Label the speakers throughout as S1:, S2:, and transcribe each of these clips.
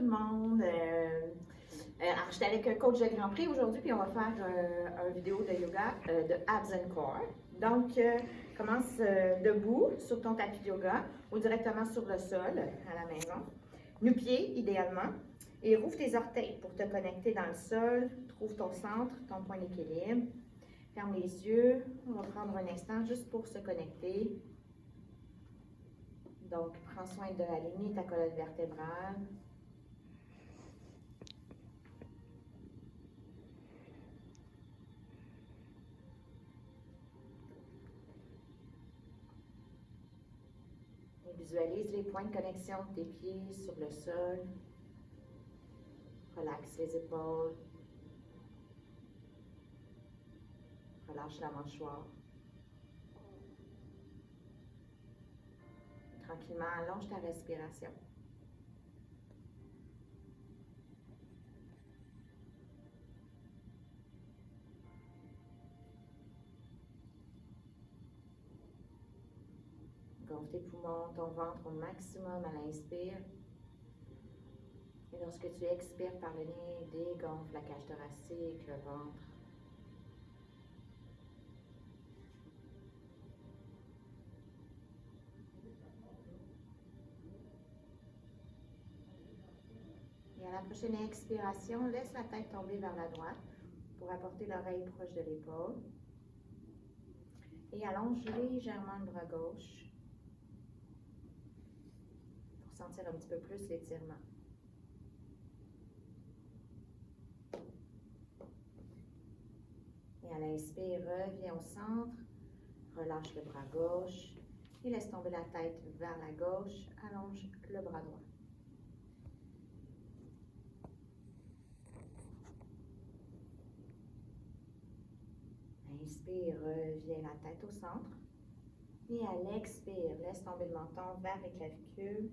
S1: tout le monde. Alors, j'étais avec un coach de Grand Prix aujourd'hui, puis on va faire une vidéo de yoga de Abs and Core. Donc, commence debout sur ton tapis de yoga ou directement sur le sol à la maison. Nu-pieds, idéalement. Et rouvre tes orteils pour te connecter dans le sol. Trouve ton centre, ton point d'équilibre. Ferme les yeux. On va prendre un instant juste pour se connecter. Donc, prends soin de aligner ta colonne vertébrale. Et visualise les points de connexion de tes pieds sur le sol. Relaxe les épaules. Relâche la mâchoire. Tranquillement, allonge ta respiration. Gonfle tes poumons, ton ventre au maximum à l'inspire. Et lorsque tu expires par le nez, dégonfle la cage thoracique, le ventre. Et à la prochaine expiration, laisse la tête tomber vers la droite pour apporter l'oreille proche de l'épaule. Et allonge légèrement le bras gauche pour sentir un petit peu plus l'étirement. Et à l'inspire, reviens au centre, relâche le bras gauche et laisse tomber la tête vers la gauche, allonge le bras droit. Inspire, reviens la tête au centre. Et à l'expire, laisse tomber le menton vers les clavicules.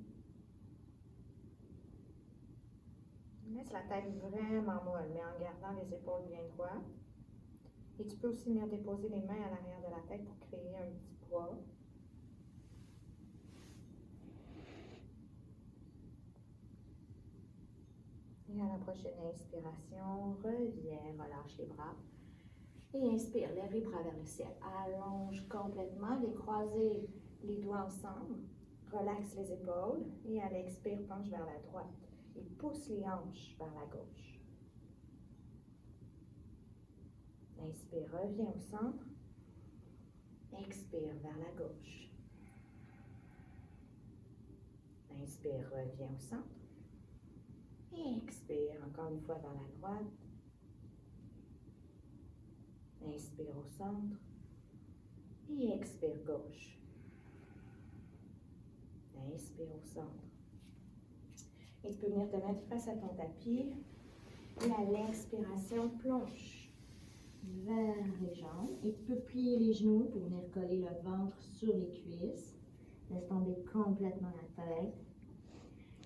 S1: Laisse la tête vraiment molle, mais en gardant les épaules bien droites. Et tu peux aussi venir déposer les mains à l'arrière de la tête pour créer un petit poids. Et à la prochaine inspiration, reviens, relâche les bras. Et inspire, lève les bras vers le ciel. Allonge complètement, les croisés, les doigts ensemble. Relaxe les épaules. Et à l'expire, penche vers la droite. Et pousse les hanches vers la gauche. Inspire, reviens au centre. Expire vers la gauche. Inspire, reviens au centre. Et expire encore une fois vers la droite. Inspire au centre. Et expire gauche. Inspire au centre. Et tu peux venir te mettre face à ton tapis. Et à l'expiration, plonge vers les jambes. Et tu peux plier les genoux pour venir coller le ventre sur les cuisses. Laisse tomber complètement la tête.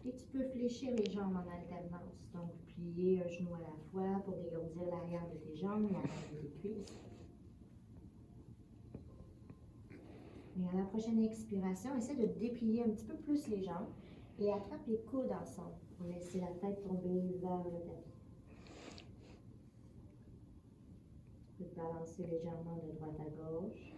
S1: Et tu peux fléchir les jambes en alternance. Donc, plier un genou à la fois pour dégourdir l'arrière de tes jambes et l'arrière de tes cuisses. Et à la prochaine expiration, essaie de déplier un petit peu plus les jambes et attrape les coudes ensemble pour laisser la tête tomber vers le tapis. Tu peux te balancer légèrement de droite à gauche.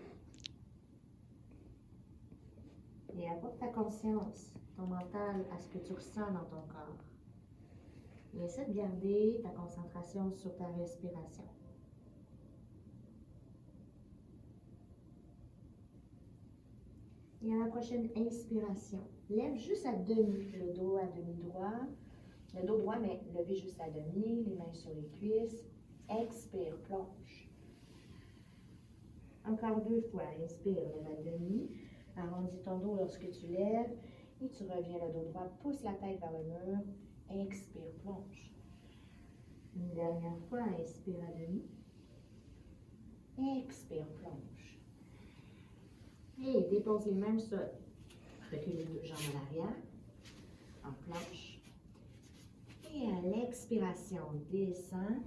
S1: Et apporte ta conscience, ton mental, à ce que tu ressens dans ton corps. Et essaie de garder ta concentration sur ta respiration. Et à la prochaine inspiration, lève juste à demi, le dos à demi droit. Le dos droit, mais levé juste à demi, les mains sur les cuisses. Expire, plonge. Encore 2 fois, inspire, lève à demi. Arrondis ton dos lorsque tu lèves et tu reviens le dos droit, pousse la tête vers le mur, expire, plonge. Une dernière fois, inspire à demi, expire, plonge. Et dépose les mains au sol. Recule les 2 jambes à l'arrière, en planche. Et à l'expiration, descends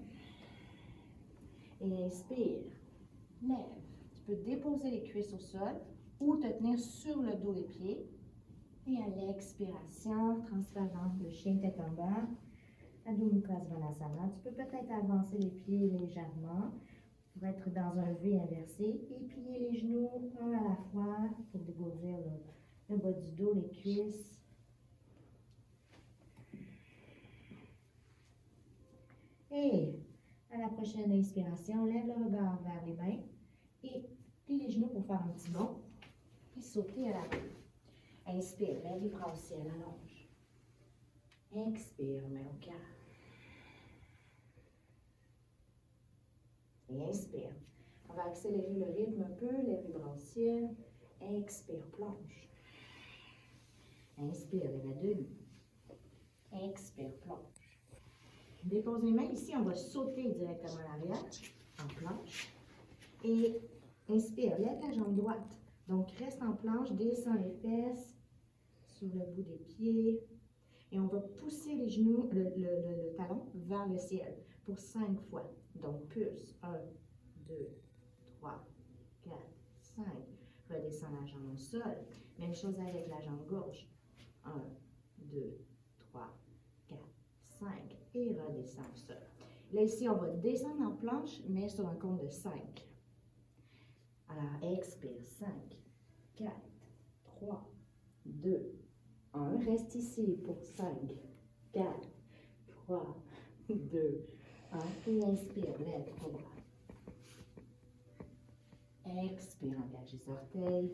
S1: et inspire, lève. Tu peux déposer les cuisses au sol ou te tenir sur le dos des pieds Et à l'expiration, transférant le chien tête en bas. Adho Mukha Svanasana. Tu peux peut-être avancer les pieds légèrement pour être dans un V inversé et plier les genoux un à la fois pour dégourdir le bas du dos, les cuisses. Et à la prochaine inspiration, lève le regard vers les mains et plie les genoux pour faire un petit bond et sauter à l'avant. Inspire, lève les bras au ciel, allonge. Expire, main au cœur. Et inspire. On va accélérer le rythme un peu, lève les bras au ciel. Expire, plonge. Inspire, lève à demi. Expire, plonge. Dépose les mains ici, on va sauter directement à l'arrière, en planche. Et inspire, lève la jambe droite. Donc reste en planche, descends les fesses sur le bout des pieds. Et on va pousser les genoux, le talon vers le ciel pour 5 fois. Donc pulse, 1, 2, 3, 4, 5. Redescends la jambe au sol. Même chose avec la jambe gauche. 1, 2, 3, 4, 5. Et redescends au sol. Là, ici, on va descendre en planche, mais sur un compte de 5. Alors, expire. 5, 4, 3, 2, 1. Reste ici pour 5, 4, 3, 2, 1. Et inspire, lève ton bras. Expire, engage les orteils.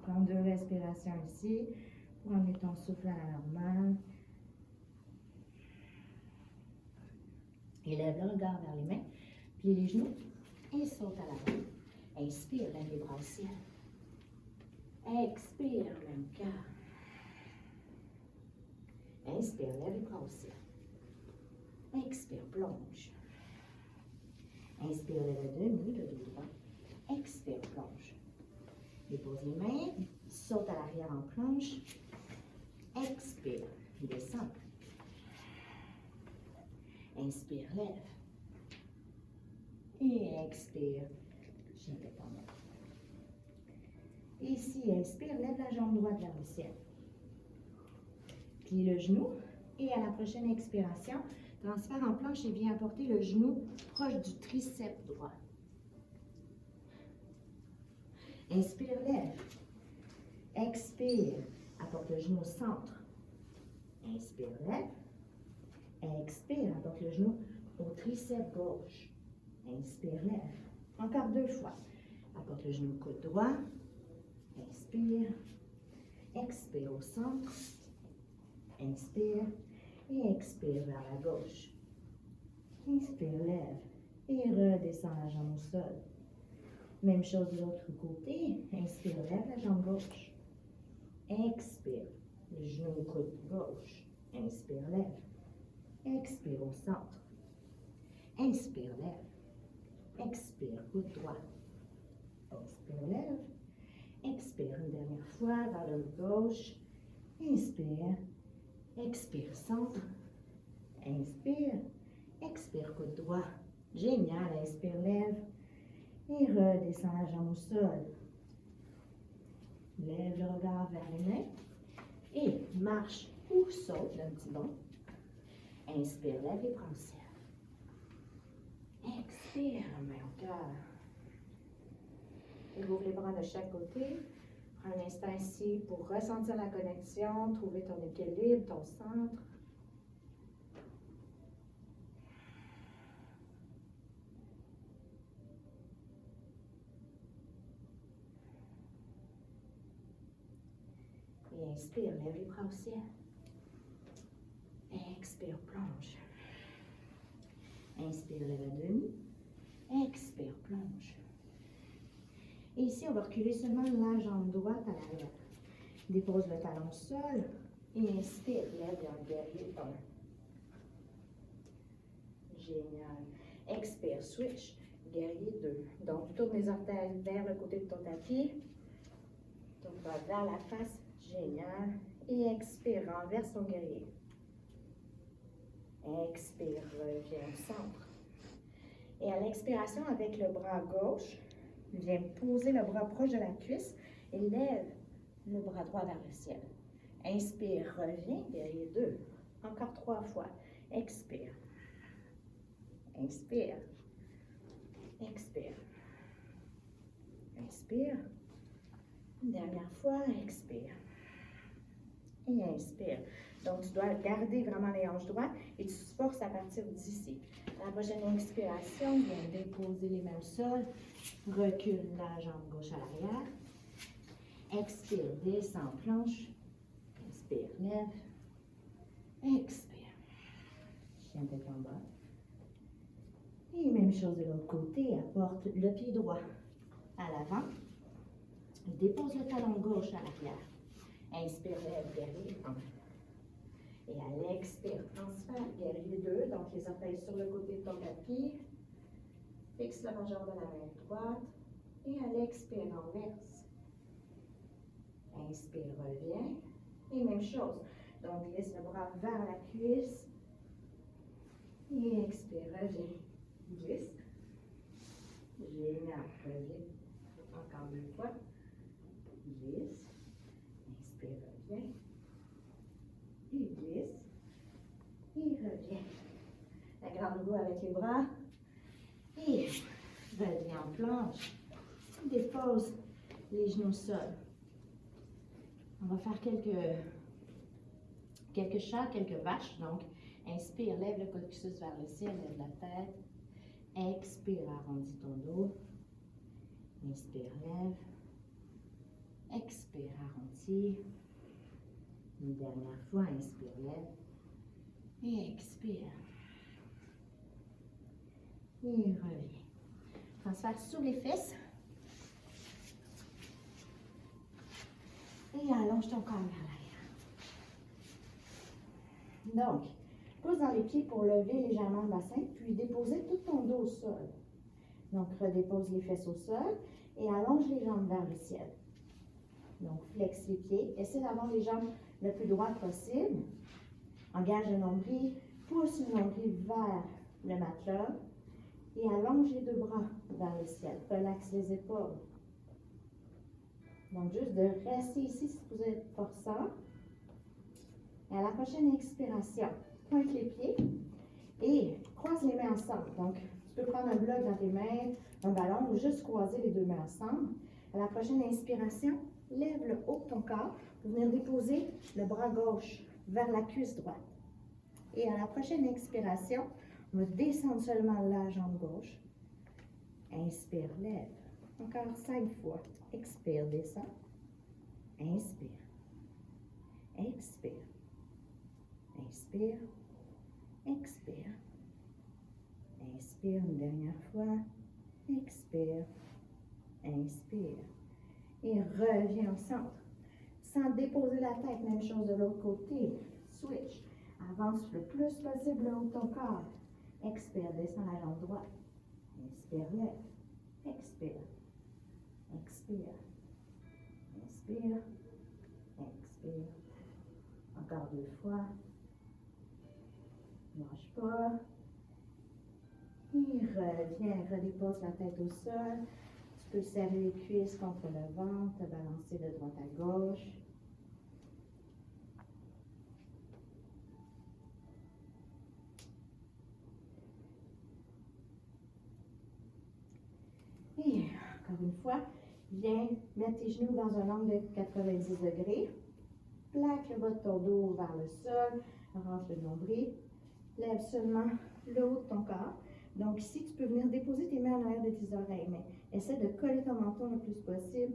S1: Prends 2 respirations ici pour emmener ton souffle à la normale. Élève le regard vers les mains, plie les genoux et saute à l'avant. Inspire, lève les bras au ciel. Expire, même cœur. Inspire, lève les bras au ciel. Expire, plonge. Inspire, lève à demi, le dos droit. Expire, plonge. Dépose les mains, saute à l'arrière en planche. Expire, descends. Inspire, lève. Et expire, chien tête en bas. Ici, inspire, lève la jambe droite vers le ciel. Plie le genou et à la prochaine expiration, transfère en planche et viens apporter le genou proche du triceps droit. Inspire, lève. Expire, apporte le genou au centre. Inspire, lève. Expire, apporte le genou au triceps gauche. Inspire, lève. Encore 2 fois. Apporte le genou au coude droit. Inspire. Expire au centre. Inspire. Et expire vers la gauche. Inspire, lève. Et redescends la jambe au sol. Même chose de l'autre côté. Inspire, lève la jambe gauche. Expire. Le genou au coude gauche. Inspire, lève. Expire au centre. Inspire, lève. Expire, coude droit. Inspire, lève. Expire une dernière fois vers le gauche. Inspire. Expire, centre. Inspire. Expire, coude droit. Génial. Inspire, lève. Et redescends la jambe au sol. Lève le regard vers les mains. Et marche ou saute d'un petit bond. Inspire, lève les bras au ciel. Expire, main au cœur. Et ouvre les bras de chaque côté. Prends un instant ici pour ressentir la connexion, trouver ton équilibre, ton centre. Et inspire, lève les bras au ciel. Expire, plonge. Inspire, lève à demi. Expire, plonge. Et ici, on va reculer seulement la jambe droite à l'arrière. Dépose le talon au sol et inspire, lève un guerrier 1. Génial. Expire, switch, guerrier 2. Donc, tourne les orteils vers le côté de ton tapis. Tourne vers la face. Génial. Et expire, renverse ton guerrier. Expire, reviens au centre. Et à l'expiration, avec le bras gauche, viens poser le bras proche de la cuisse et lève le bras droit vers le ciel. Inspire, reviens, guerrier 2. Encore 3 fois. Expire. Inspire. Expire. Inspire. Une dernière fois, expire. Et inspire. Donc, tu dois garder vraiment les hanches droites et tu te forces à partir d'ici. À la prochaine expiration, viens déposer les mains au sol. Recule la jambe gauche à l'arrière. Expire, descends, planche. Inspire, lève. Expire. Chien tête en bas. Et même chose de l'autre côté, apporte le pied droit à l'avant. Dépose le talon gauche à l'arrière. Inspire, lève, guerrier 1. Et à l'expire, transfert, guerrier 2. Donc les orteils sur le côté de ton tapis. Fixe le majeur de la main droite. Et à l'expire, renverse. Inspire, reviens. Et même chose. Donc glisse le bras vers la cuisse. Et expire, reviens. Glisse. Génial, reviens. Encore 2 fois. Glisse. Inspire, reviens. Et glisse. Et reviens. La grande roue avec les bras. Et reviens en planche. Dépose les genoux au sol. On va faire quelques chats, quelques vaches. Donc, inspire, lève le coccyx vers le ciel, lève la tête. Expire, arrondis ton dos. Inspire, lève. Expire, arrondis. Une dernière fois, inspire, lève. Et expire. Et reviens. Transfert sous les fesses. Et allonge ton corps vers l'arrière. Donc, pousse dans les pieds pour lever légèrement le bassin, puis déposer tout ton dos au sol. Donc, redépose les fesses au sol et allonge les jambes vers le ciel. Donc, flexe les pieds. Essaie d'avoir les jambes le plus droites possible. Engage le nombril, pousse le nombril vers le matelas et allonge les 2 bras vers le ciel. Relaxe les épaules. Donc, juste de rester ici si vous êtes forçant. Et à la prochaine expiration, pointe les pieds et croise les mains ensemble. Donc, tu peux prendre un bloc dans tes mains, un ballon ou juste croiser les 2 mains ensemble. À la prochaine inspiration, lève le haut de ton corps pour venir déposer le bras gauche vers la cuisse droite. Et à la prochaine expiration, on va descendre seulement la jambe gauche. Inspire, lève. Encore 5 fois. Expire, descend. Inspire. Expire. Inspire. Expire. Inspire une dernière fois. Expire. Inspire. Et reviens au centre. Sans déposer la tête, même chose de l'autre côté. Switch. Avance le plus possible le haut de ton corps. Expire, descends la jambe droite. Inspire, lève. Expire. Expire. Inspire. Expire. Encore 2 fois. Ne lâche pas. Et reviens, redépose la tête au sol. Tu peux serrer les cuisses contre le ventre, te balancer de droite à gauche. Et encore une fois, viens mettre tes genoux dans un angle de 90 degrés. Plaque le bas de ton dos vers le sol, rentre le nombril. Lève seulement le haut de ton corps. Donc ici, tu peux venir déposer tes mains en arrière de tes oreilles, mais essaie de coller ton menton le plus possible,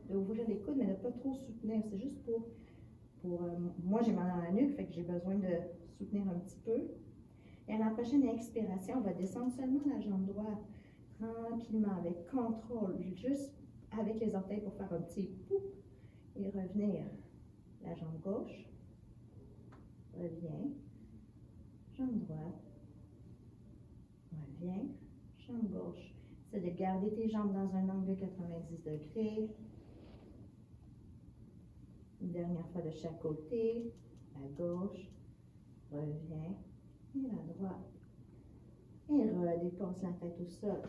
S1: d'ouvrir les coudes, mais de ne pas trop soutenir. C'est juste pour moi, j'ai mal dans la nuque, fait que j'ai besoin de soutenir un petit peu. Et à la prochaine expiration, on va descendre seulement la jambe droite, tranquillement, avec contrôle, juste avec les orteils pour faire un petit pouf et revenir. La jambe gauche, reviens, jambe droite, reviens, jambe gauche. C'est de garder tes jambes dans un angle de 90 degrés. Une dernière fois de chaque côté, la gauche, reviens, et la droite. Et redépose la tête au sol.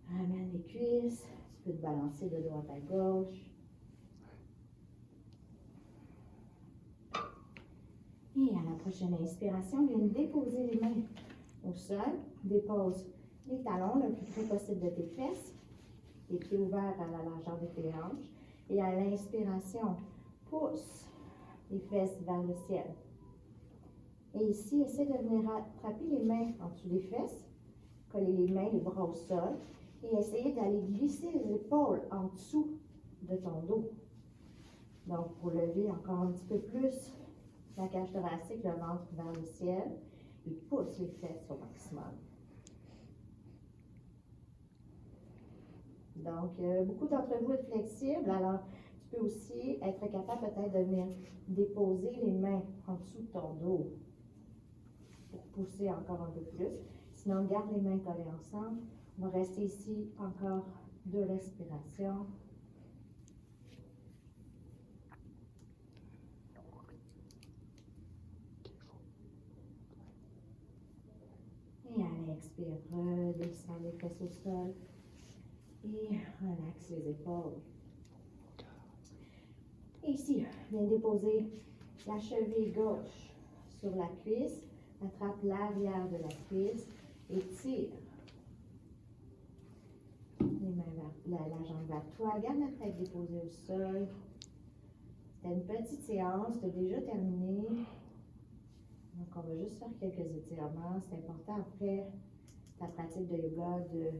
S1: Ramène les cuisses, tu peux te balancer de droite à gauche. prochaine inspiration, viens déposer les mains au sol. Dépose les talons le plus près possible de tes fesses. Les pieds ouverts à la largeur de tes hanches. Et à l'inspiration, pousse les fesses vers le ciel. Et ici, essaie de venir attraper les mains en dessous des fesses, coller les mains, les bras au sol, et essayer d'aller glisser les épaules en dessous de ton dos. Donc, pour lever encore un petit peu plus la cage thoracique, le ventre vers le ciel, et pousse les fesses au maximum. Donc, beaucoup d'entre vous êtes flexibles, alors tu peux aussi être capable peut-être de venir déposer les mains en dessous de ton dos pour pousser encore un peu plus. Sinon, garde les mains collées ensemble. On va rester ici encore 2 respirations. Et à l'expire, redescends les fesses au sol et relaxe les épaules. Et ici, viens déposer la cheville gauche sur la cuisse, attrape l'arrière de la cuisse et tire les mains vers la jambe vers toi. Garde la tête déposée au sol. C'était une petite séance, tu as déjà terminé. Donc, on va juste faire quelques étirements. C'est important après ta pratique de yoga de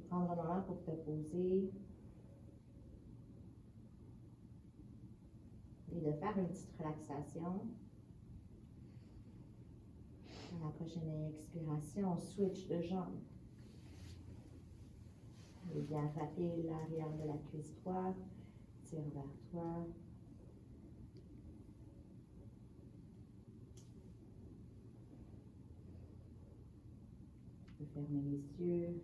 S1: prendre un moment pour te poser et de faire une petite relaxation. À la prochaine expiration, on switch de jambe. Et bien attraper l'arrière de la cuisse droite, tire vers toi. Tu peux fermer les yeux,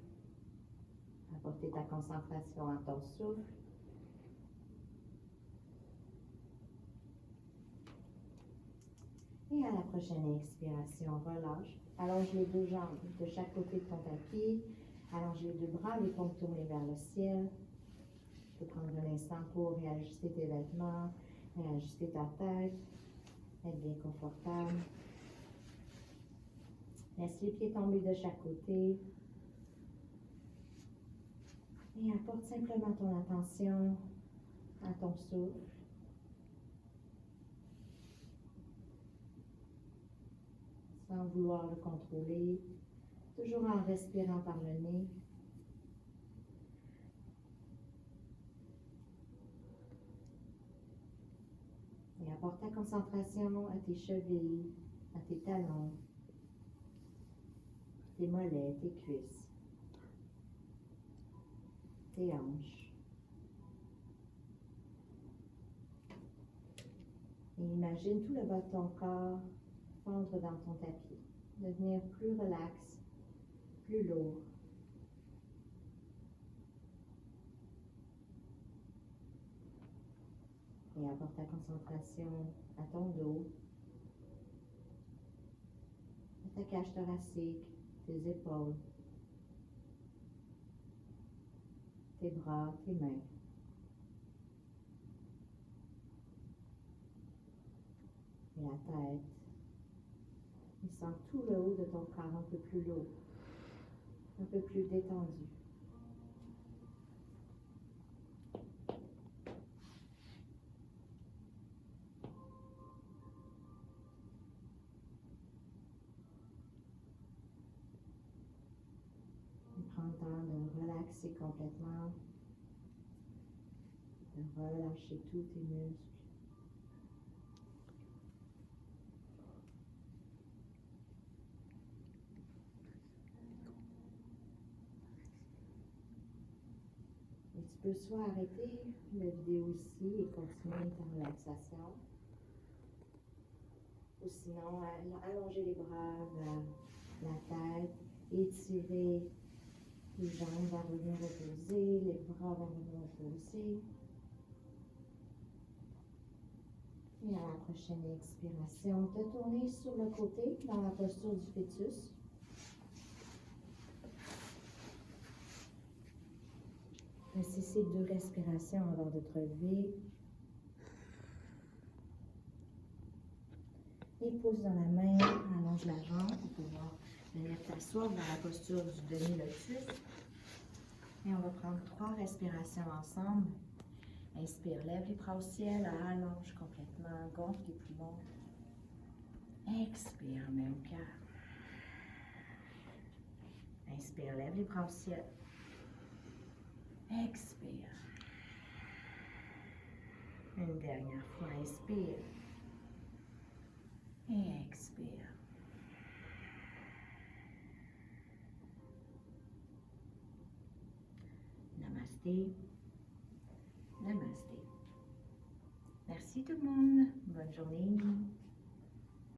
S1: apporter ta concentration à ton souffle. Et à la prochaine expiration, relâche. Allonge les 2 jambes de chaque côté de ton tapis. Allonge les 2 bras, les paumes tournées vers le ciel. Tu peux prendre un instant pour réajuster tes vêtements, réajuster ta tête, être bien confortable. Laisse les pieds tomber de chaque côté. Et apporte simplement ton attention à ton souffle. Sans vouloir le contrôler, toujours en respirant par le nez. Et apporte ta concentration à tes chevilles, à tes talons, tes mollets, tes cuisses, tes hanches. Et imagine tout le bas de ton corps fondre dans ton tapis, devenir plus relax, plus lourd. Et apporte ta concentration à ton dos, à ta cage thoracique, tes épaules, tes bras, tes mains. Et la tête. Et sens tout le haut de ton corps un peu plus lourd, un peu plus détendu. Et prends le temps de relaxer complètement, de relâcher tous tes muscles. Et tu peux soit arrêter la vidéo ici et continuer ta relaxation, ou sinon allonger les bras vers la tête, étirer les jambes vers le venir opposé, les bras vers le venir opposé. Et à la prochaine expiration, te tourner sur le côté dans la posture du fœtus. Cesser 2 respirations avant de te relever. les pouces dans la main, allonge la jambe pour pouvoir venir t'asseoir dans la posture du demi-lotus. Et on va prendre 3 respirations ensemble. Inspire, lève les bras au ciel, allonge complètement, gonfle les poumons. Expire, mets au cœur. Inspire, lève les bras au ciel. Expire. Une dernière fois, inspire. Et expire. Namasté. Namasté. Merci tout le monde. Bonne journée.